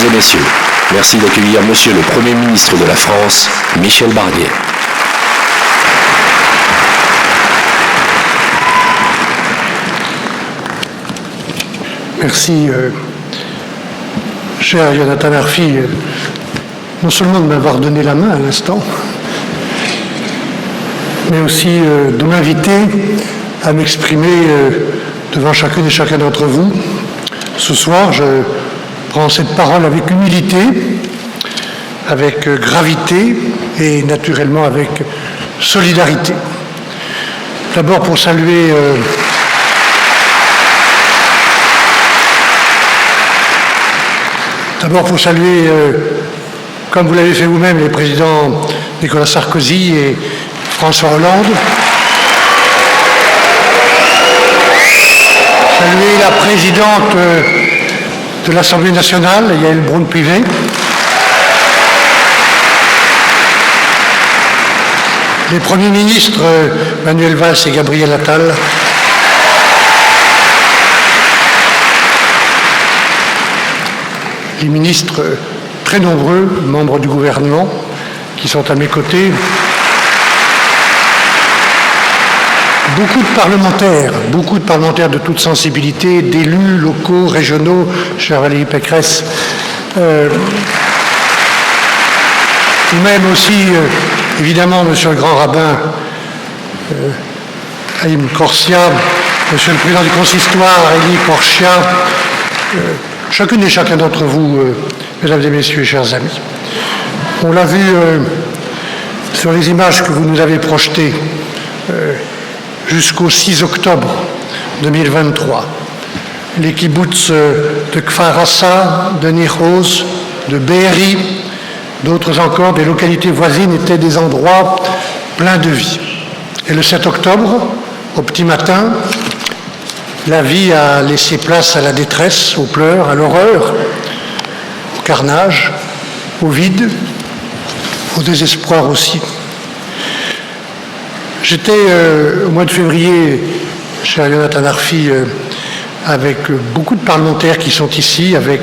et messieurs, merci d'accueillir Monsieur le Premier ministre de la France, Michel Barnier. Merci, cher Jonathan Arfi, non seulement de m'avoir donné la main à l'instant, mais aussi de m'inviter à m'exprimer devant chacune et chacun d'entre vous. Ce soir, je prends cette parole avec humilité, avec gravité et naturellement avec solidarité. D'abord pour saluer comme vous l'avez fait vous-même, les présidents Nicolas Sarkozy et François Hollande. Saluer la présidente de l'Assemblée nationale, Yael Braun-Pivet. Les premiers ministres, Manuel Valls et Gabriel Attal. Les ministres très nombreux, membres du gouvernement, qui sont à mes côtés. Beaucoup de parlementaires de toute sensibilité, d'élus locaux, régionaux, chère Valérie Pécresse, ou même aussi, évidemment, Monsieur le Grand Rabbin, Haïm Corsia, Monsieur le Président du Consistoire, Élie Korchia, chacune et chacun d'entre vous, mesdames et messieurs, chers amis. On l'a vu sur les images que vous nous avez projetées jusqu'au 6 octobre 2023. Les kibboutz de Kfar Assa, de Nichoz, de Be'eri, d'autres encore, des localités voisines étaient des endroits pleins de vie. Et le 7 octobre, au petit matin, la vie a laissé place à la détresse, aux pleurs, à l'horreur, au carnage, au vide, au désespoir aussi. J'étais au mois de février, cher Jonathan Arfi, avec beaucoup de parlementaires qui sont ici, avec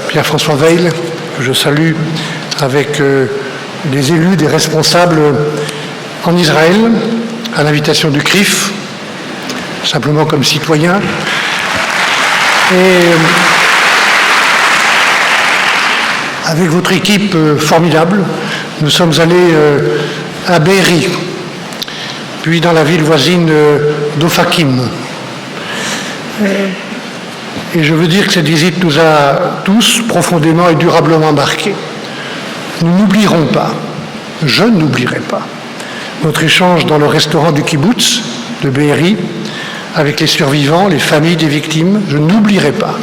Pierre-François Weil, que je salue, avec des élus, des responsables en Israël, à l'invitation du CRIF, simplement comme citoyen. Et avec votre équipe formidable, nous sommes allés à Be'eri, puis dans la ville voisine d'Ofakim. Et je veux dire que cette visite nous a tous profondément et durablement marqués. Nous n'oublierons pas, je n'oublierai pas, notre échange dans le restaurant du kibbutz de Be'eri avec les survivants, les familles des victimes. Je n'oublierai pas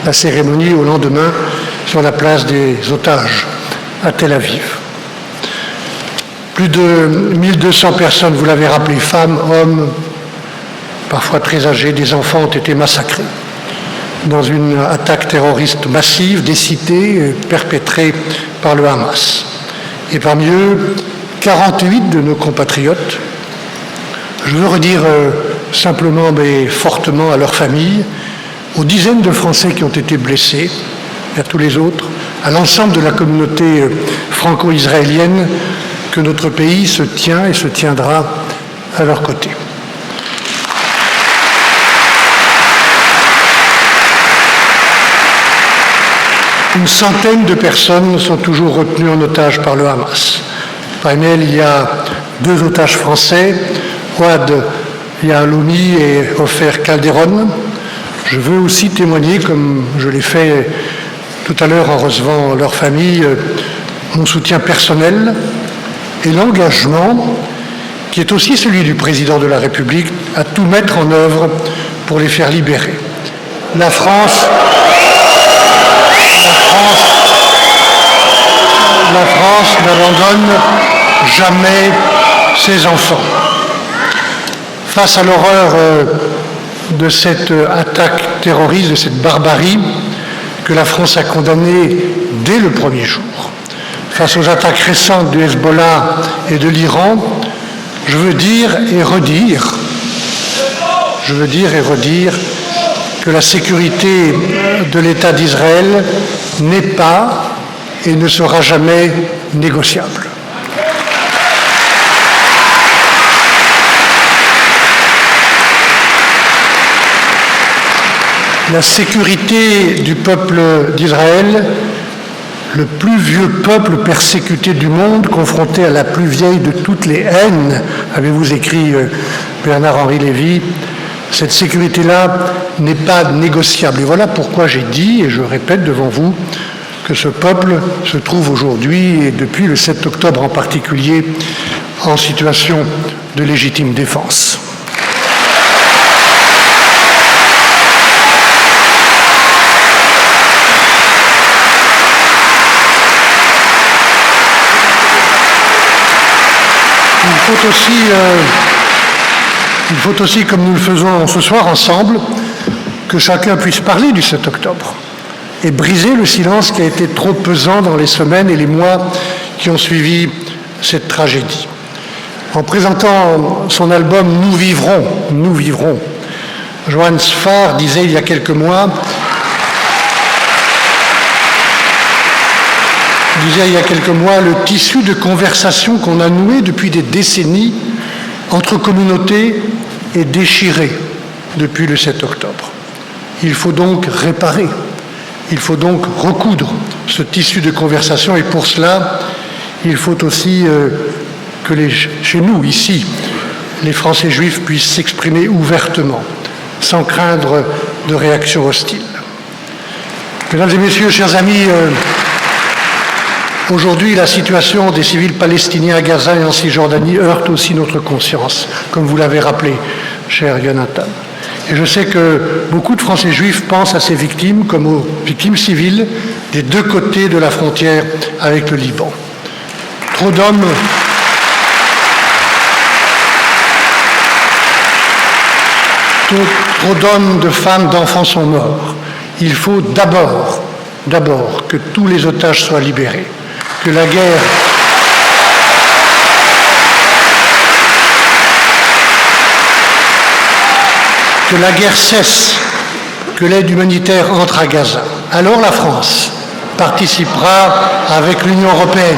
la cérémonie au lendemain sur la place des otages à Tel Aviv. Plus de 1200 personnes, vous l'avez rappelé, femmes, hommes, parfois très âgés, des enfants ont été massacrés dans une attaque terroriste massive des cités perpétrée par le Hamas. Et parmi eux, 48 de nos compatriotes. Je veux redire simplement mais fortement à leurs familles, aux dizaines de Français qui ont été blessés, et à tous les autres, à l'ensemble de la communauté franco-israélienne, que notre pays se tient et se tiendra à leur côté. Une centaine de personnes sont toujours retenues en otage par le Hamas. Parmi elles, il y a 2 otages français, Ouad Yahaloumi et Ofer Calderon. Je veux aussi témoigner, comme je l'ai fait tout à l'heure en recevant leur famille, mon soutien personnel et l'engagement qui est aussi celui du président de la République à tout mettre en œuvre pour les faire libérer. La France n'abandonne jamais ses enfants. Face à l'horreur de cette attaque terroriste, de cette barbarie que la France a condamnée dès le premier jour, face aux attaques récentes du Hezbollah et de l'Iran, je veux dire et redire que la sécurité de l'État d'Israël n'est pas et ne sera jamais négociable. La sécurité du peuple d'Israël, le plus vieux peuple persécuté du monde, confronté à la plus vieille de toutes les haines, avez-vous écrit Bernard-Henri Lévy, cette sécurité-là n'est pas négociable. Et voilà pourquoi j'ai dit, et je répète devant vous, que ce peuple se trouve aujourd'hui, et depuis le 7 octobre en particulier, en situation de légitime défense. Il faut aussi, comme nous le faisons ce soir ensemble, que chacun puisse parler du 7 octobre et briser le silence qui a été trop pesant dans les semaines et les mois qui ont suivi cette tragédie. En présentant son album « Nous vivrons », Johannes Farr disait il y a quelques mois le tissu de conversation qu'on a noué depuis des décennies entre communautés est déchiré depuis le 7 octobre. Il faut donc réparer, il faut donc recoudre ce tissu de conversation et pour cela, il faut aussi que chez nous, ici, les Français juifs puissent s'exprimer ouvertement, sans craindre de réactions hostiles. Mesdames et messieurs, chers amis, aujourd'hui, la situation des civils palestiniens à Gaza et en Cisjordanie heurte aussi notre conscience, comme vous l'avez rappelé, cher Jonathan. Et je sais que beaucoup de Français juifs pensent à ces victimes comme aux victimes civiles des deux côtés de la frontière avec le Liban. Trop d'hommes de femmes, d'enfants sont morts. Il faut d'abord que tous les otages soient libérés. Que la guerre cesse, que l'aide humanitaire entre à Gaza. Alors la France participera avec l'Union européenne.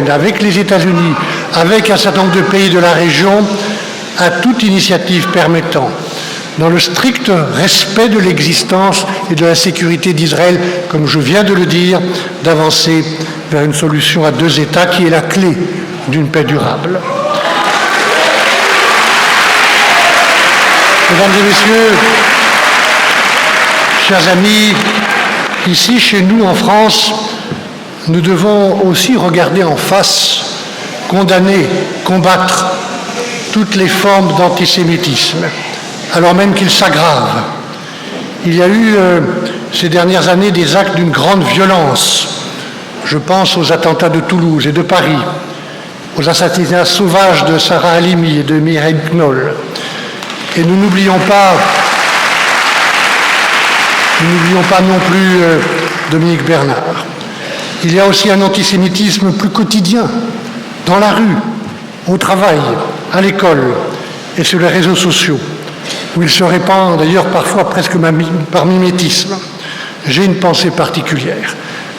Avec les États-Unis, avec un certain nombre de pays de la région, à toute initiative permettant, dans le strict respect de l'existence et de la sécurité d'Israël, comme je viens de le dire, d'avancer vers une solution à deux États qui est la clé d'une paix durable. Mesdames et messieurs, chers amis, ici, chez nous, en France, nous devons aussi regarder en face, condamner, combattre toutes les formes d'antisémitisme, alors même qu'il s'aggrave. Il y a eu ces dernières années des actes d'une grande violence. Je pense aux attentats de Toulouse et de Paris, aux assassinats sauvages de Sarah Halimi et de Mireille Knoll. Et nous n'oublions pas non plus Dominique Bernard. Il y a aussi un antisémitisme plus quotidien, dans la rue, au travail, à l'école et sur les réseaux sociaux, où il se répand d'ailleurs parfois presque par mimétisme. J'ai une pensée particulière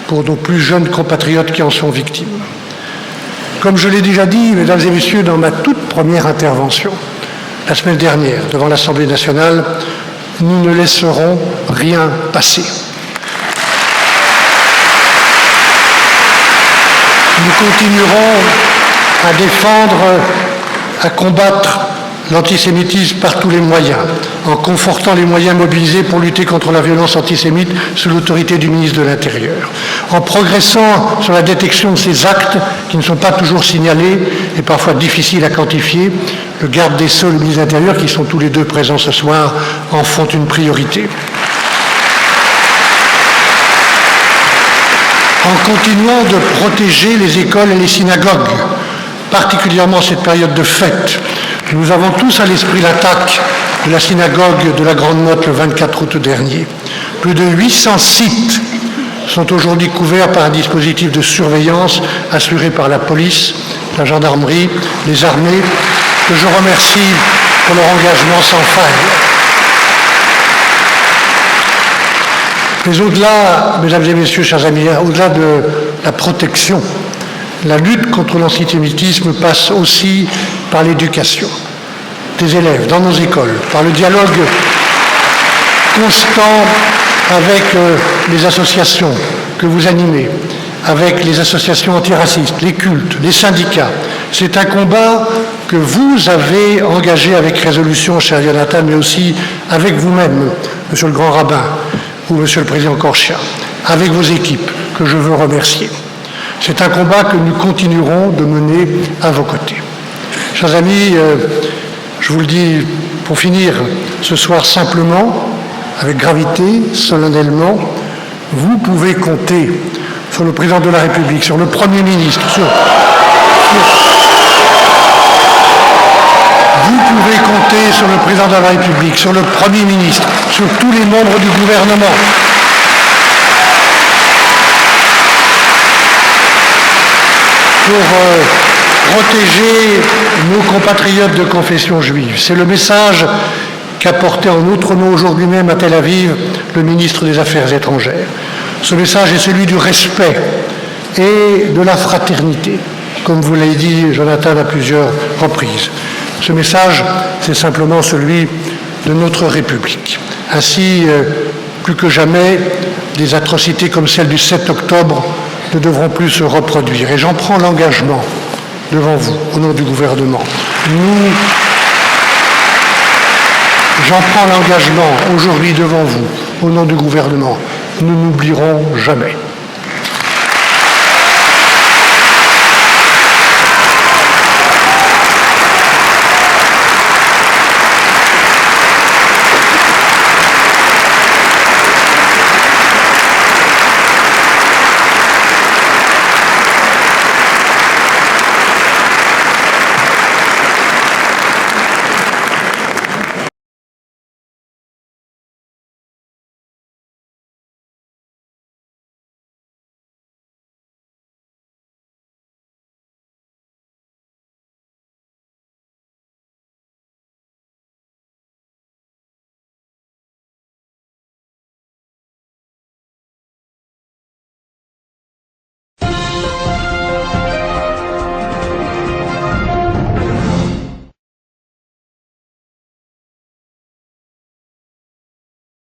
pour nos plus jeunes compatriotes qui en sont victimes. Comme je l'ai déjà dit, mesdames et messieurs, dans ma toute première intervention, la semaine dernière, devant l'Assemblée nationale, nous ne laisserons rien passer. Nous continuerons à défendre, à combattre l'antisémitisme par tous les moyens, en confortant les moyens mobilisés pour lutter contre la violence antisémite sous l'autorité du ministre de l'Intérieur, en progressant sur la détection de ces actes qui ne sont pas toujours signalés et parfois difficiles à quantifier. Le garde des Sceaux et le ministre de l'Intérieur, qui sont tous les deux présents ce soir, en font une priorité. En continuant de protéger les écoles et les synagogues, particulièrement cette période de fête. Nous avons tous à l'esprit l'attaque de la synagogue de la Grande Motte le 24 août dernier. Plus de 800 sites sont aujourd'hui couverts par un dispositif de surveillance assuré par la police, la gendarmerie, les armées, que je remercie pour leur engagement sans faille. Mais au-delà, mesdames et messieurs, chers amis, au-delà de la protection, la lutte contre l'antisémitisme passe aussi par l'éducation des élèves dans nos écoles, par le dialogue constant avec les associations que vous animez, avec les associations antiracistes, les cultes, les syndicats. C'est un combat que vous avez engagé avec résolution, cher Jonathan, mais aussi avec vous-même, monsieur le grand rabbin, ou monsieur le président Korcia, avec vos équipes, que je veux remercier. C'est un combat que nous continuerons de mener à vos côtés. Chers amis, je vous le dis pour finir ce soir simplement, avec gravité, solennellement, vous pouvez compter sur le président de la République, sur le Premier ministre, vous pouvez compter sur le président de la République, sur le Premier ministre, sur tous les membres du gouvernement. Pour protéger nos compatriotes de confession juive. C'est le message qu'a porté en notre nom aujourd'hui même à Tel Aviv le ministre des Affaires étrangères. Ce message est celui du respect et de la fraternité, comme vous l'avez dit, Jonathan, à plusieurs reprises. Ce message, c'est simplement celui de notre République. Ainsi, plus que jamais, des atrocités comme celle du 7 octobre ne devront plus se reproduire. Et j'en prends l'engagement devant vous, au nom du gouvernement. J'en prends l'engagement aujourd'hui devant vous, au nom du gouvernement. Nous n'oublierons jamais.